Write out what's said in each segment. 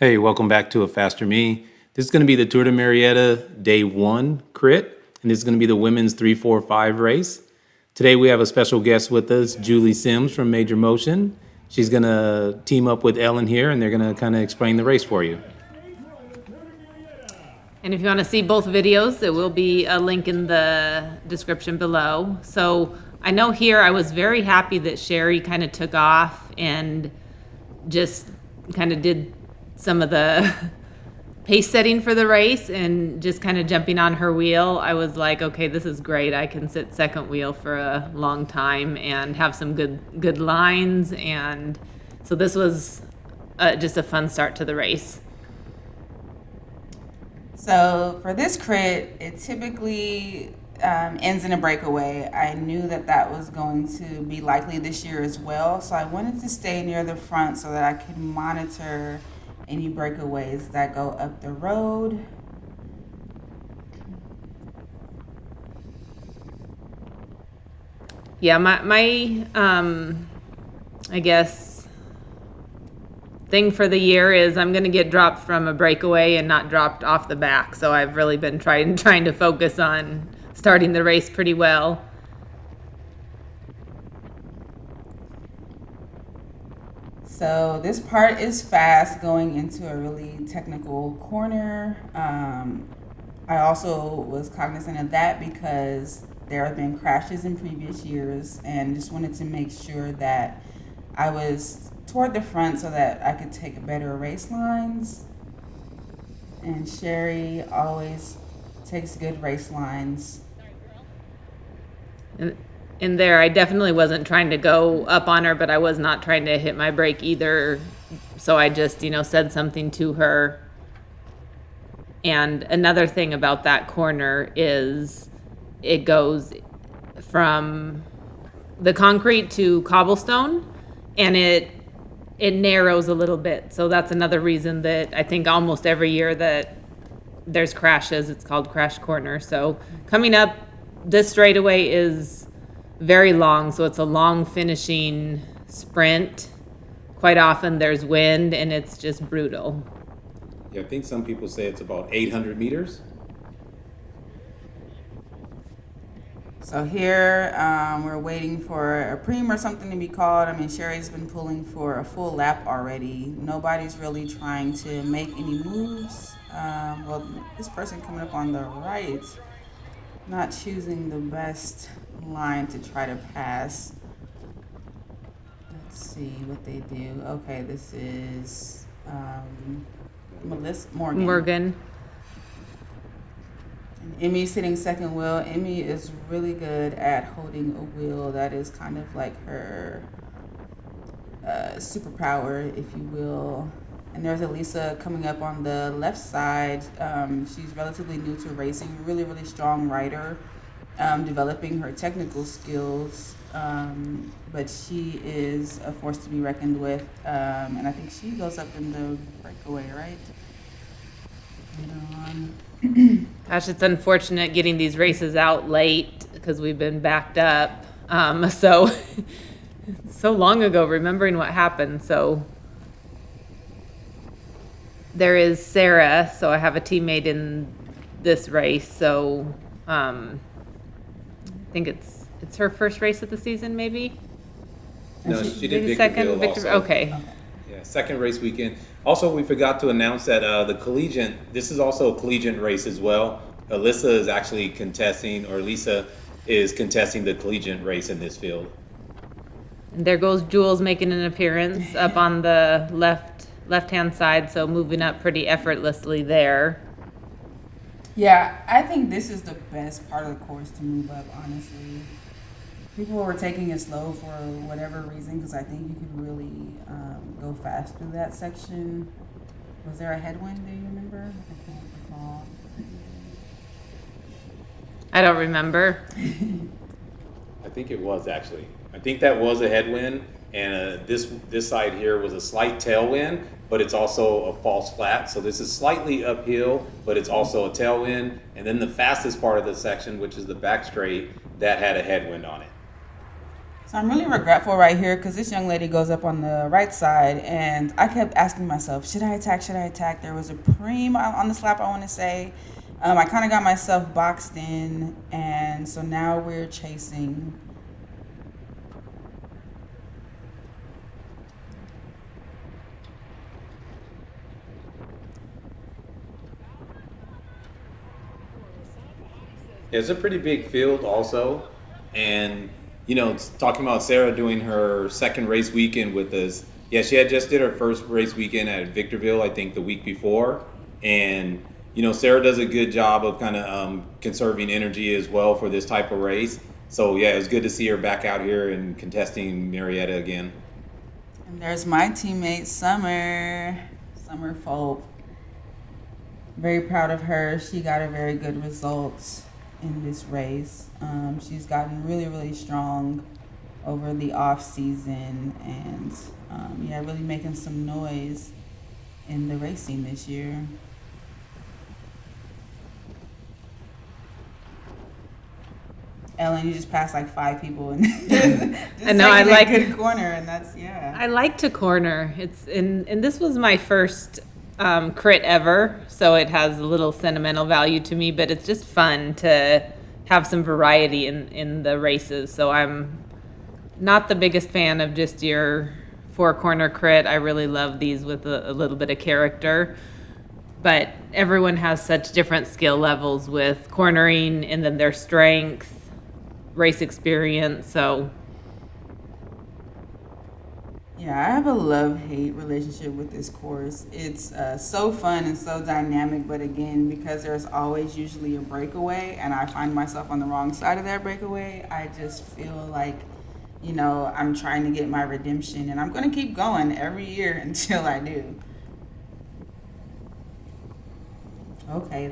Hey, welcome back to A Faster Me. This is going to be the Tour de Murrieta Day 1 crit, and this is going to be the women's 3-4-5 race. Today we have a special guest with us, Julie Sims from Major Motion. She's going to team up with Ellen here, and they're going to kind of explain the race for you. And if you want to see both videos, there will be a link in the description below. So I know here I was very happy that Sherry kind of took off and just kind of did some of the pace setting for the race and just kind of jumping on her wheel. I was like, okay, this is great. I can sit second wheel for a long time and have some good lines. And so this was just a fun start to the race. So for this crit, it typically ends in a breakaway. I knew that was going to be likely this year as well. So I wanted to stay near the front so that I could monitor any breakaways that go up the road. Yeah, my I guess thing for the year is I'm going to get dropped from a breakaway and not dropped off the back. So I've really been trying to focus on starting the race pretty well. So this part is fast, going into a really technical corner. I also was cognizant of that because there have been crashes in previous years, and just wanted to make sure that I was toward the front so that I could take better race lines. And Sherry always takes good race lines. And in there, I definitely wasn't trying to go up on her, but I was not trying to hit my brake either. So I just, said something to her. And another thing about that corner is it goes from the concrete to cobblestone, and it narrows a little bit. So that's another reason that I think almost every year that there's crashes, it's called crash corner. So coming up, this straightaway is very long, so it's a long finishing sprint. Quite often there's wind and it's just brutal. Yeah, I think some people say it's about 800 meters. So here we're waiting for a preem or something to be called. I mean, Sherry's been pulling for a full lap already. Nobody's really trying to make any moves. Well, this person coming up on the right, not choosing the best line to try to pass. Let's see what they do. Okay, this is Melissa Morgan. And Emmy's sitting second wheel. Emmy is really good at holding a wheel. That is kind of like her superpower, if you will. And there's Elisa coming up on the left side. She's relatively new to racing, really, really strong rider, developing her technical skills. But she is a force to be reckoned with. And I think she goes up in the breakaway, right? Later on. Gosh, it's unfortunate getting these races out late because we've been backed up. So long ago, remembering what happened. So there is Sarah. So I have a teammate in this race. So I think it's her first race of the season, maybe. No, she did Maybe second. Victorville also. Okay. Yeah, second race weekend. Also, we forgot to announce that the collegiate, this is also a collegiate race as well. Alyssa is actually contesting, or Lisa is contesting the collegiate race in this field. And there goes Jules making an appearance up on the left-hand side, so moving up pretty effortlessly there. Yeah, I think this is the best part of the course to move up, honestly. People were taking it slow for whatever reason, because I think you could really go fast through that section. Was there a headwind, do you remember? I can't recall. I don't remember. I think it was actually. I think that was a headwind, and this side here was a slight tailwind, but it's also a false flat. So this is slightly uphill, but it's also a tailwind. And then the fastest part of the section, which is the back straight, that had a headwind on it. So I'm really regretful right here because this young lady goes up on the right side, and I kept asking myself, should I attack? Should I attack? There was a preem on the slap, I want to say. I kind of got myself boxed in, and so now we're chasing. It's a pretty big field also. And, talking about Sarah doing her second race weekend with us. Yeah, she had just did her first race weekend at Victorville, I think the week before. And, Sarah does a good job of kind of conserving energy as well for this type of race. So, yeah, it was good to see her back out here and contesting Murrieta again. And there's my teammate, Summer Folk. Very proud of her. She got a very good result in this race. She's gotten really, really strong over the off season, and really making some noise in the racing this year. Ellen, you just passed like 5 people and I know, I like a good corner, and that's I like to corner. And this was my first crit ever, so it has a little sentimental value to me, but it's just fun to have some variety in the races. So I'm not the biggest fan of just your 4-corner crit. I really love these with a little bit of character, but everyone has such different skill levels with cornering, and then their strength, race experience. So yeah, I have a love-hate relationship with this course. It's so fun and so dynamic, but again, because there's always usually a breakaway, and I find myself on the wrong side of that breakaway, I just feel like, I'm trying to get my redemption, and I'm going to keep going every year until I do. Okay,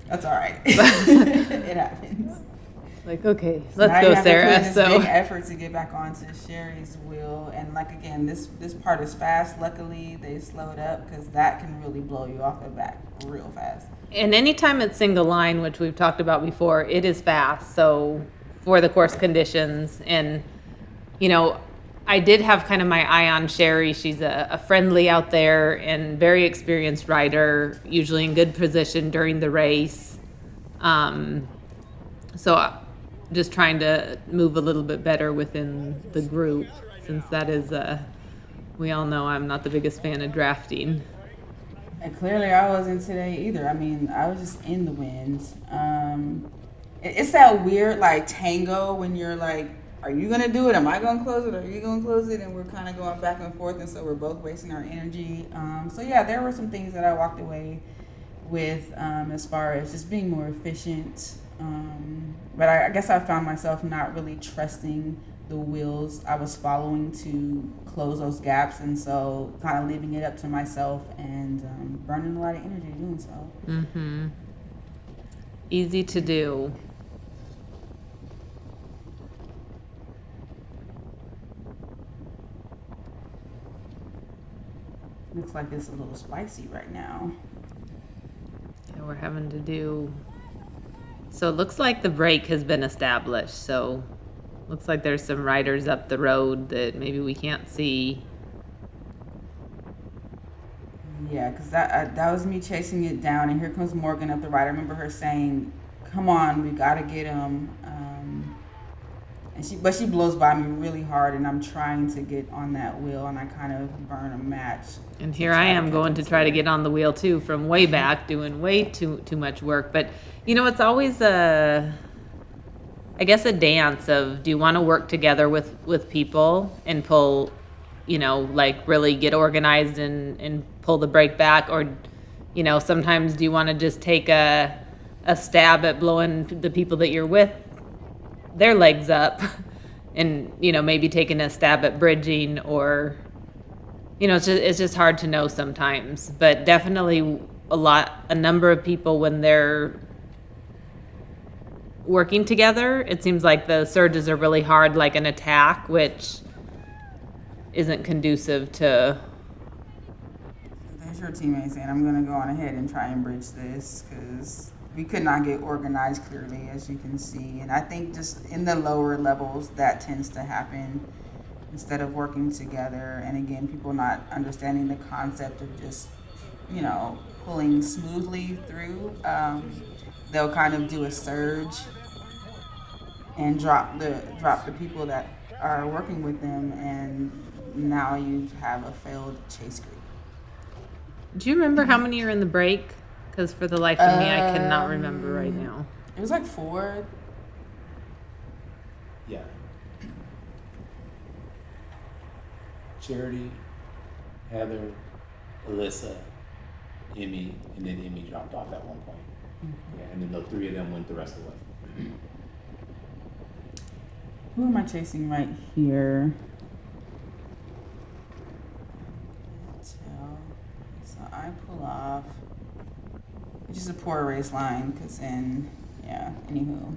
that's all right. It happens. like, okay, let's Now go, you have to Sarah. put in this So big effort to get back onto Sherry's wheel, and like again, this part is fast. Luckily, they slowed up because that can really blow you off the back real fast. and anytime it's single line, which we've talked about before, it is fast. So for the course conditions, and I did have kind of my eye on Sherry. She's a friendly out there and very experienced rider, usually in good position during the race. So just trying to move a little bit better within the group, since that is, we all know I'm not the biggest fan of drafting. And clearly, I wasn't today either. I mean, I was just in the wind. It's that weird like tango when you're like, are you gonna do it? Am I gonna close it? Are you gonna close it? And we're kind of going back and forth, and so we're both wasting our energy. So yeah, there were some things that I walked away with as far as just being more efficient. But I guess I found myself not really trusting the wheels I was following to close those gaps, and so kind of leaving it up to myself and burning a lot of energy doing so. Mm-hmm. Easy to do. Looks like it's a little spicy right now. And we're having to do, so it looks like the break has been established. So looks like there's some riders up the road that maybe we can't see. Yeah, because that was me chasing it down, and here comes Morgan up the right. I remember her saying, "Come on, we gotta get him." And she blows by me really hard, and I'm trying to get on that wheel, and I kind of burn a match. And here I am going to try to get on the wheel too, from way back, doing way too much work. But it's always I guess a dance of, do you want to work together with people and pull, like really get organized and pull the brake back, or sometimes do you want to just take a stab at blowing the people that you're with their legs up, and maybe taking a stab at bridging, or it's just hard to know sometimes. But definitely a number of people, when they're working together, it seems like the surges are really hard, like an attack, which isn't conducive to. There's your teammate saying, "I'm gonna go on ahead and try and bridge this," because we could not get organized clearly, as you can see. And I think just in the lower levels, that tends to happen instead of working together. And again, people not understanding the concept of just, pulling smoothly through. They'll kind of do a surge and drop the people that are working with them, and now you have a failed chase group. Do you remember how many are in the break? Because for the life of me, I cannot remember right now. It was like 4. Yeah. Charity, Heather, Alyssa, Emmy, and then Emmy dropped off at one point. Mm-hmm. Yeah, and then the 3 of them went the rest of the way. Who am I chasing right here? So I pull off, which is a poor race line, because then, anywho.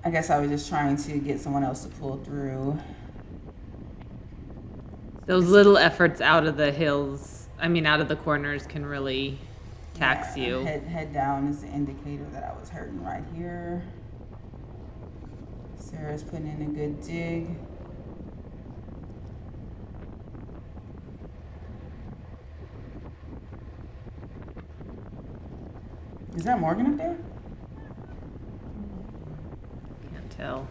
I guess I was just trying to get someone else to pull through. Those little efforts out of the hills, out of the corners can really tax you. Head down is the indicator that I was hurting right here. Sarah's putting in a good dig. Is that Morgan up there? Can't tell.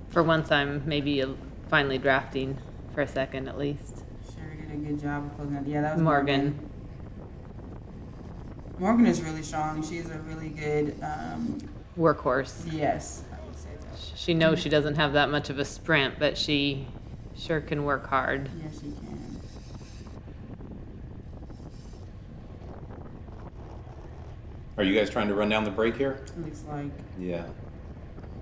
For once, I'm maybe finally drafting for a second at least. Sherry did a good job of closing it. Yeah, that was Morgan. Morgan is really strong. She's a really good Workhorse. yes, I would say that. She knows she doesn't have that much of a sprint, but she sure can work hard. Yes, she can. Are you guys trying to run down the break here? Looks like. Yeah.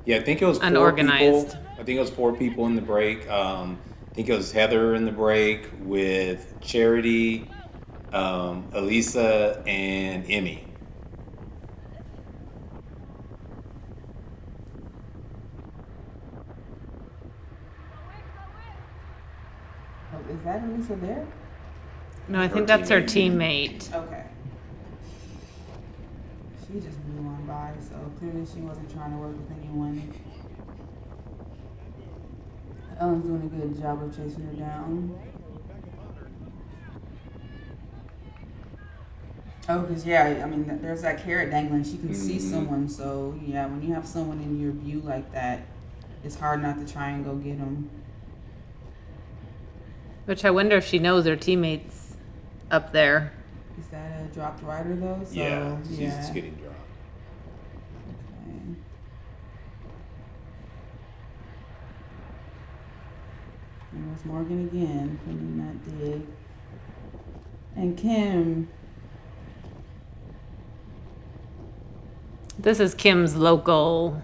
Yeah, I think it was 4 Unorganized. people. I think it was 4 people in the break. I think it was Heather in the break with Charity, Elisa, and Emmy. Oh, is that Elisa there? No, I think that's her teammate. Okay. She just blew on by, so clearly she wasn't trying to work with anyone. Ellen's doing a good job of chasing her down. Oh, because, there's that carrot dangling. She can see someone, so, when you have someone in your view like that, it's hard not to try and go get them. Which I wonder if she knows her teammates up there. Is that a dropped rider, though? So, Yeah, she's just getting dropped. Okay. There's Morgan again, putting in that dig. And Kim. This is Kim's local,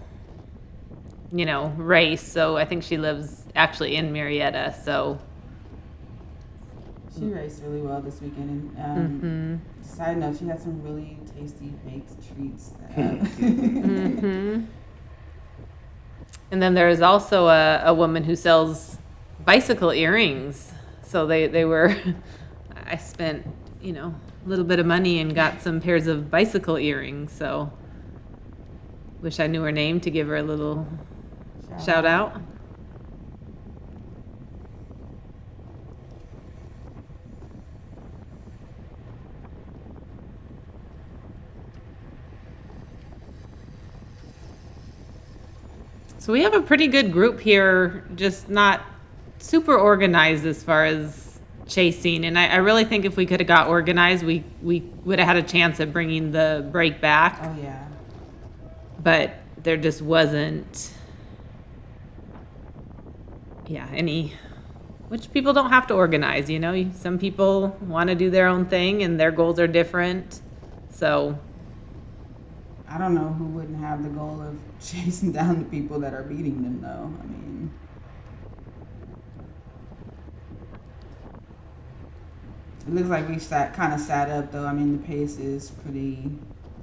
race. So I think she lives actually in Murrieta. So She raced really well this weekend. And side note, she had some really tasty baked treats. And then there is also a woman who sells bicycle earrings. So they were, I spent, a little bit of money and got some pairs of bicycle earrings. So wish I knew her name to give her a little shout out. So we have a pretty good group here, just not super organized as far as chasing. And I really think if we could have got organized, we would have had a chance at bringing the break back. Oh, yeah. But there just wasn't, any, which people don't have to organize, Some people want to do their own thing and their goals are different. So I don't know who wouldn't have the goal of chasing down the people that are beating them, though. It looks like we've kind of sat up, though. The pace is pretty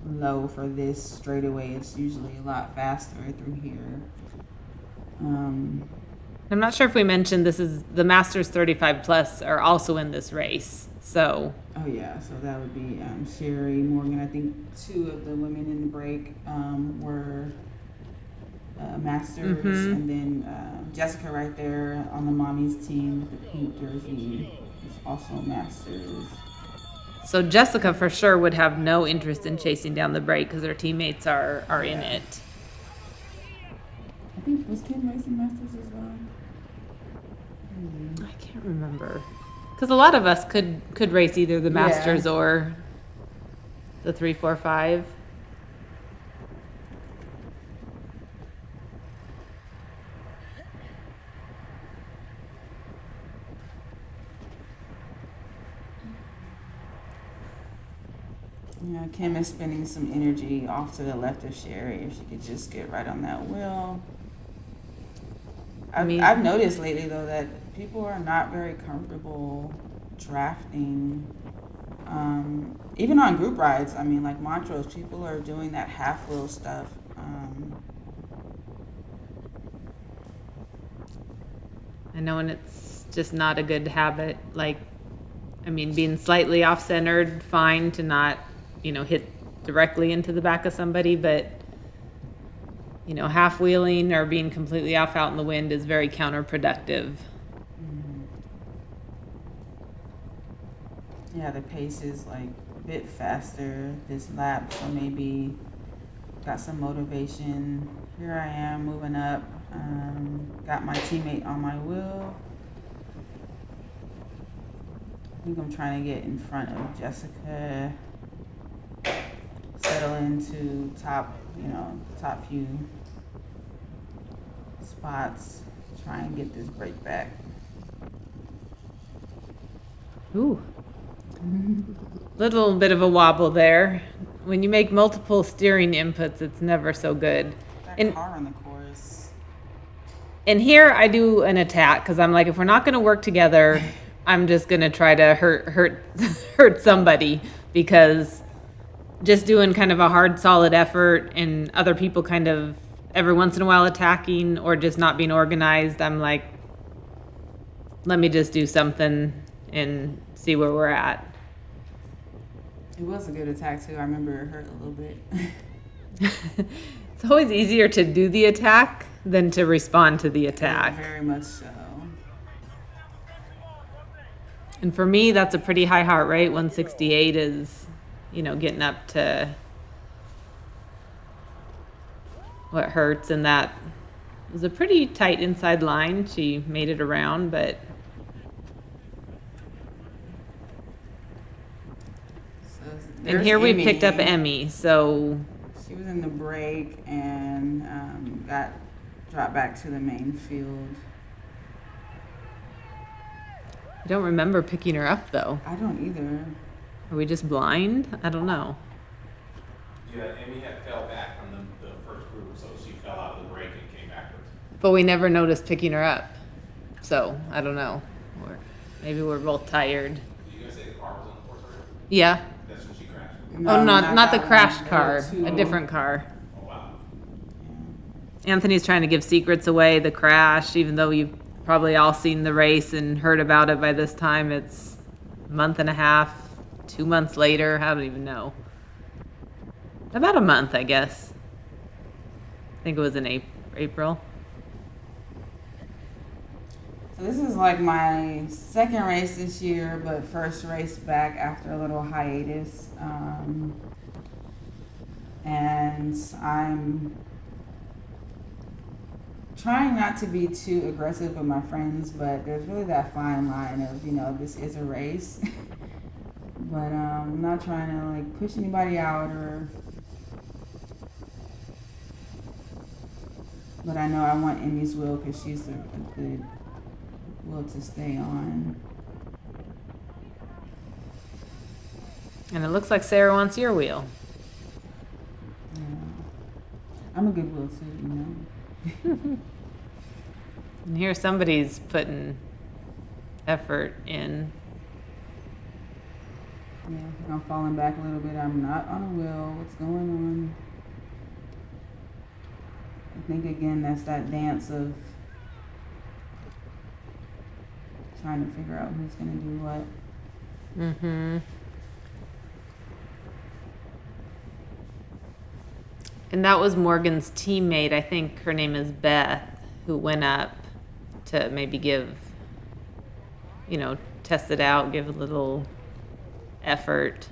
low for this straightaway. It's usually a lot faster through here. I'm not sure if we mentioned this is the Masters 35 Plus are also in this race. So Oh yeah, so that would be Sherry Morgan. I think two of the women in the break were masters, and then Jessica right there on the mommy's team with the pink jersey is also masters. So Jessica for sure would have no interest in chasing down the break because her teammates are in it. I think was Kim racing masters as well. I can't remember. Because a lot of us could race either the masters or the 3, 4, 5. Yeah, Kim is spending some energy off to the left of Sherry. If she could just get right on that wheel. I've noticed lately though that people are not very comfortable drafting. Even on group rides, I mean, like Montrose, people are doing that half wheel stuff. I know, and it's just not a good habit. Like, I mean, being slightly off-centered, fine to not, hit directly into the back of somebody, but, half-wheeling or being completely off out in the wind is very counterproductive. Yeah, the pace is like a bit faster this lap, so maybe got some motivation. Here I am moving up. Got my teammate on my wheel. I think I'm trying to get in front of Jessica. Settle into top few spots. Try and get this break back. Ooh. Little bit of a wobble there. When you make multiple steering inputs, it's never so good. That car on the course. And here I do an attack because I'm like, if we're not going to work together, I'm just going to try to hurt somebody, because just doing kind of a hard, solid effort and other people kind of every once in a while attacking or just not being organized, I'm like, let me just do something and see where we're at. It was a good attack too. I remember it hurt a little bit. It's always easier to do the attack than to respond to the attack. Very much so. And for me, that's a pretty high heart rate. 168 is, getting up to what hurts. And that was a pretty tight inside line. She made it around, but and here we picked up Emmy, so she was in the break and got dropped back to the main field. I don't remember picking her up though. I don't either. Are we just blind? I don't know. Yeah, Emmy had fell back from the first group, so she fell out of the break and came backwards. But we never noticed picking her up, so I don't know. Or maybe we're both tired. Did you guys say the car was on the course already? Yeah. That's when she crashed. No, not the that crashed one. car, There were a two. different car. Oh, wow. Anthony's trying to give secrets away, the crash, even though you've probably all seen the race and heard about it by this time. It's a month and a half, 2 months later, I don't even know. About a month, I guess. I think it was in April. So this is like my second race this year, but first race back after a little hiatus. And I'm trying not to be too aggressive with my friends, but there's really that fine line of, this is a race. But I'm not trying to like push anybody out but I know I want Emmy's wheel because she's a good wheel to stay on. And it looks like Sarah wants your wheel. Yeah. I'm a good wheel too, And here somebody's putting effort in. Yeah, I'm falling back a little bit. I'm not on a wheel. What's going on? I think again that's that dance of trying to figure out who's gonna do what. And that was Morgan's teammate. I think her name is Beth, who went up to maybe give, test it out, give a little effort.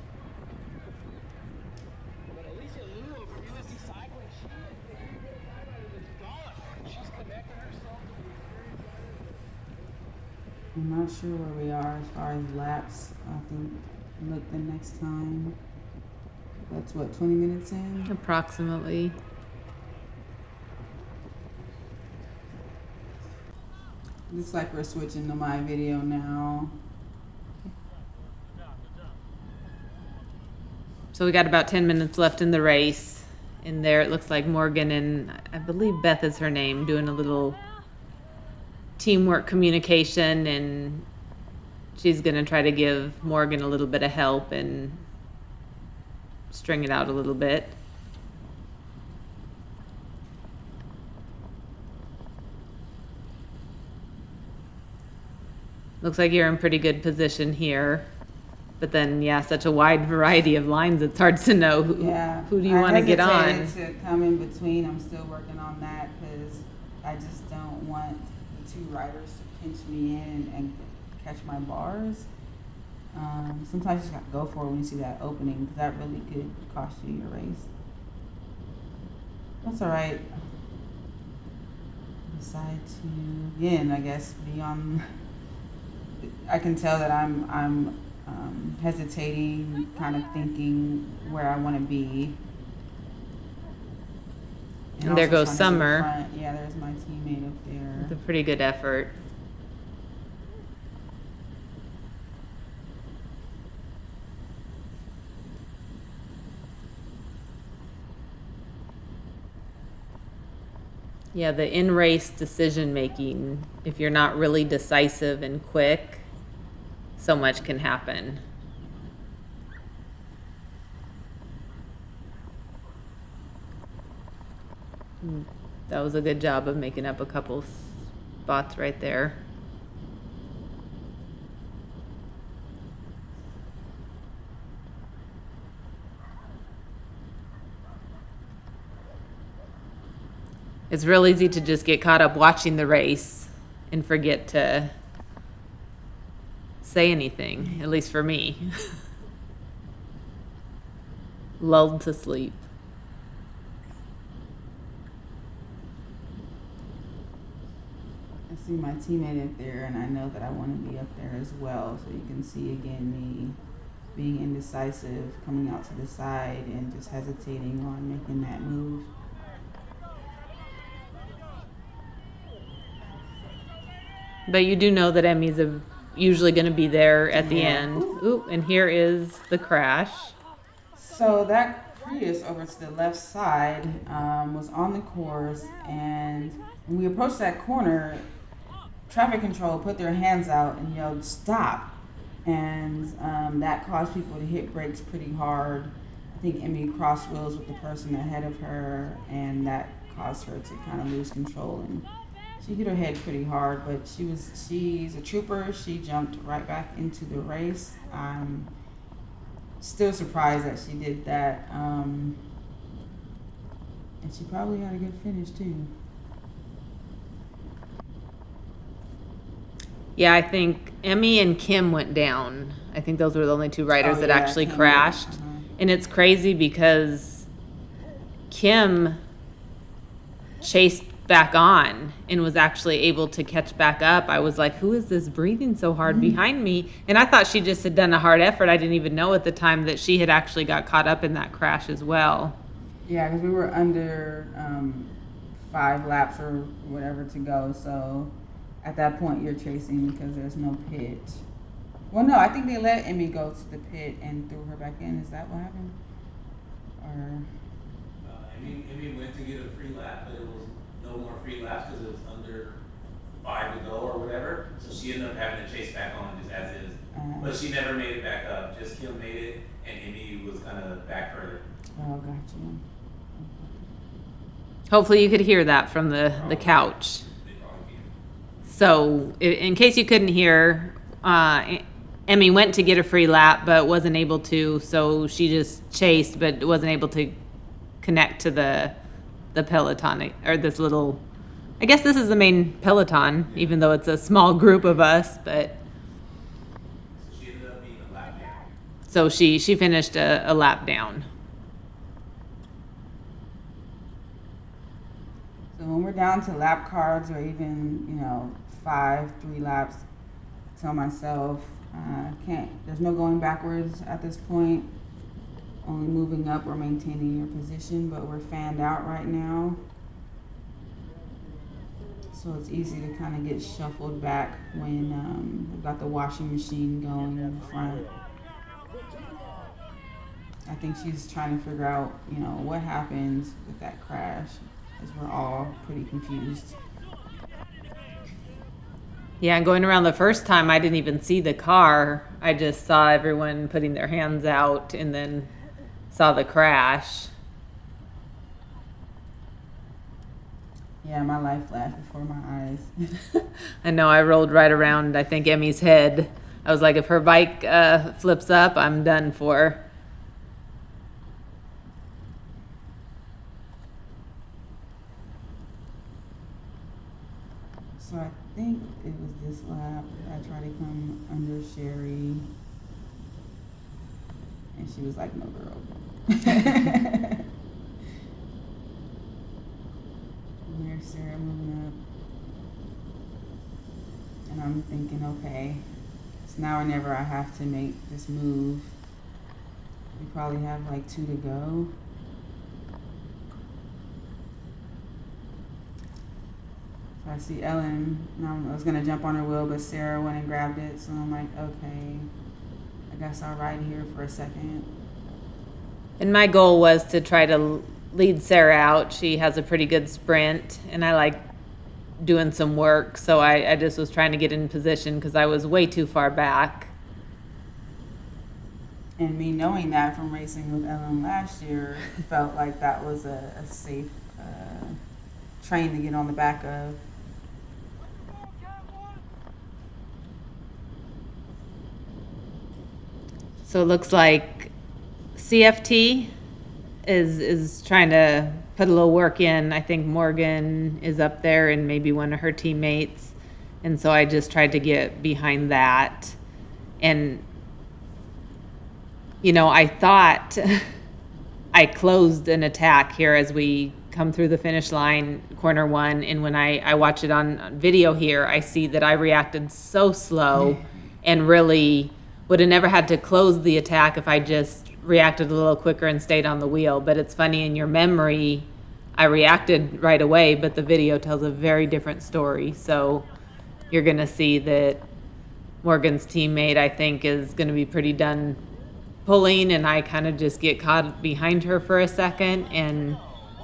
I'm not sure where we are as far as laps. I think look the next time. That's what, 20 minutes in? Approximately. Looks like we're switching to my video now. So we got about 10 minutes left in the race. In there, it looks like Morgan and I believe Beth is her name, doing a little teamwork communication, and she's going to try to give Morgan a little bit of help and string it out a little bit. Looks like you're in pretty good position here. But then, yeah, such a wide variety of lines, it's hard to know who do you want to get on. I hesitated to come in between. I'm still working on that because I just don't want the two riders to pinch me in and catch my bars. Sometimes you just got to go for it when you see that opening because that really could cost you your race. That's all right. Decide to, again, I guess, be on. I can tell that I'm hesitating, kind of thinking where I want to be. And there goes Summer. Yeah, there's my teammate up there. It's a pretty good effort. Yeah, the in-race decision making, if you're not really decisive and quick, so much can happen. That was a good job of making up a couple spots right there. It's real easy to just get caught up watching the race and forget to say anything, at least for me. Lulled to sleep. I see my teammate up there, and I know that I want to be up there as well. So you can see again me being indecisive, coming out to the side, and just hesitating on making that move. But you do know that Emmy's usually going to be there at the end. Ooh, and here is the crash. So that Prius over to the left side was on the course, and when we approached that corner, traffic control put their hands out and yelled, "Stop!" And that caused people to hit brakes pretty hard. I think Emmy crossed wheels with the person ahead of her, and that caused her to kind of lose control, and she hit her head pretty hard, but she's a trooper. She jumped right back into the race. I'm still surprised that she did that. And she probably had a good finish too. Yeah, I think Emmy and Kim went down. I think those were the only two riders that actually crashed. And it's crazy because Kim chased back on and was actually able to catch back up. I was like, who is this breathing so hard behind me? And I thought she just had done a hard effort. I didn't even know at the time that she had actually got caught up in that crash as well. Yeah, because we were under 5 laps or whatever to go. So at that point, you're chasing because there's no pit. Well, no, I think they let Emmy go to the pit and threw her back in. Is that what happened? Or Emmy went to get a free lap, but it was no more free laps because it was under 5 to go or whatever. So she ended up having to chase back on just as is. But she never made it back up. Just Kim made it, and Emmy was kind of back further. Oh, gotcha. Hopefully you could hear that from the couch. So in case you couldn't hear, Emmy went to get a free lap but wasn't able to, so she just chased but wasn't able to connect to the Peloton, or this little, I guess this is the main Peloton, even though it's a small group of us, but. She ended up being a lap down. So she finished a lap down. So when we're down to lap cards or even, 3 laps, I tell myself, there's no going backwards at this point, only moving up or maintaining your position, but we're fanned out right now. So it's easy to kind of get shuffled back when we've got the washing machine going in the front. I think she's trying to figure out, what happens with that crash, as we're all pretty confused. Yeah, and going around the first time, I didn't even see the car. I just saw everyone putting their hands out and then saw the crash. Yeah, my life flashed before my eyes. I know, I rolled right around, I think, Emmy's head. I was like, if her bike flips up, I'm done for. So I think it was this lap that I tried to come under Sherry, and she was like, "No, girl." And there's Sarah moving up, and I'm thinking, okay, it's now or never. I have to make this move. We probably have like 2 to go. I see Ellen, and I was gonna jump on her wheel, but Sarah went and grabbed it, so I'm like, okay, I guess I'll ride here for a second. And my goal was to try to lead Sarah out. She has a pretty good sprint, and I like doing some work, so I just was trying to get in position because I was way too far back. And me knowing that from racing with Ellen last year, felt like that was a safe train to get on the back of. So it looks like CFT is trying to put a little work in. I think Morgan is up there and maybe one of her teammates. And so I just tried to get behind that. And, I thought I closed an attack here as we come through the finish line, corner 1. And when I watch it on video here, I see that I reacted so slow and really would have never had to close the attack if I just reacted a little quicker and stayed on the wheel. But it's funny, in your memory, I reacted right away, but the video tells a very different story. So you're going to see that Morgan's teammate, I think, is going to be pretty done pulling, and I kind of just get caught behind her for a second, and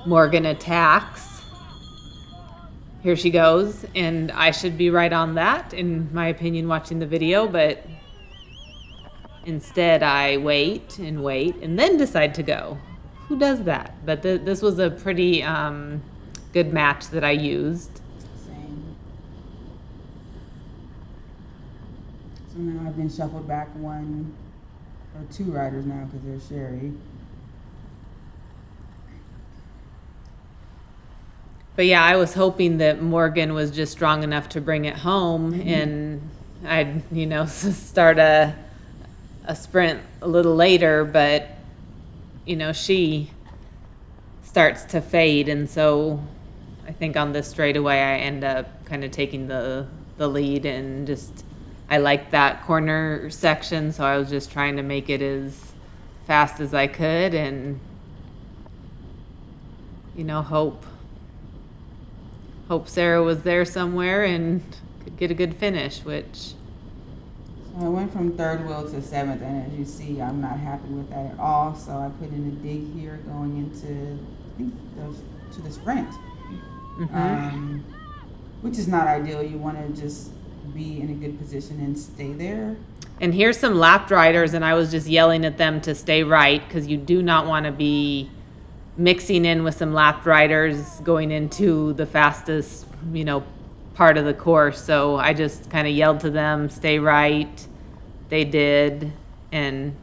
Morgan attacks. Here she goes, and I should be right on that, in my opinion, watching the video, but instead I wait, and then decide to go. Who does that? But this was a pretty good match that I used. Same. So now I've been shuffled back 1 or 2 riders now because there's Sherry. But yeah, I was hoping that Morgan was just strong enough to bring it home, and I'd, start a sprint a little later, but, she starts to fade. And so I think on this straightaway, I end up kind of taking the lead, and just, I like that corner section. So I was just trying to make it as fast as I could, and, hope Sarah was there somewhere and could get a good finish, which. I went from 3rd wheel to 7th, and as you see, I'm not happy with that at all. So I put in a dig here going into, I think, to the sprint, which is not ideal. You want to just be in a good position and stay there. And here's some lapped riders, and I was just yelling at them to stay right, because you do not want to be mixing in with some lapped riders going into the fastest, part of the course. So I just kind of yelled to them, stay right. They did. And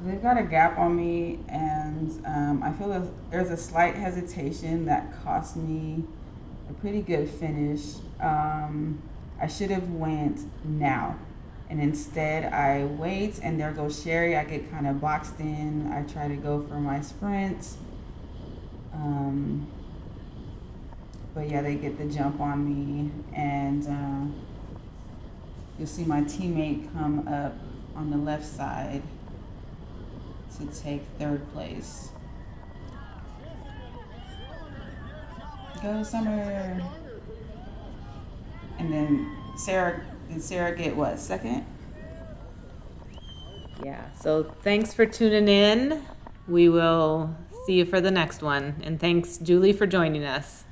So They've got a gap on me, and I feel there's a slight hesitation that cost me a pretty good finish. I should have went now, and instead I wait, and there goes Sherry. I get kind of boxed in. I try to go for my sprint, but yeah, they get the jump on me, and you'll see my teammate come up on the left side to take third place. Go Summer. And then did Sarah get what, second? Yeah, so thanks for tuning in. We will see you for the next one. And thanks, Julie, for joining us.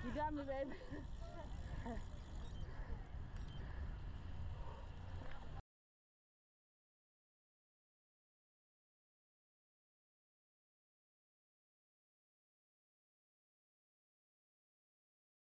You got me, babe.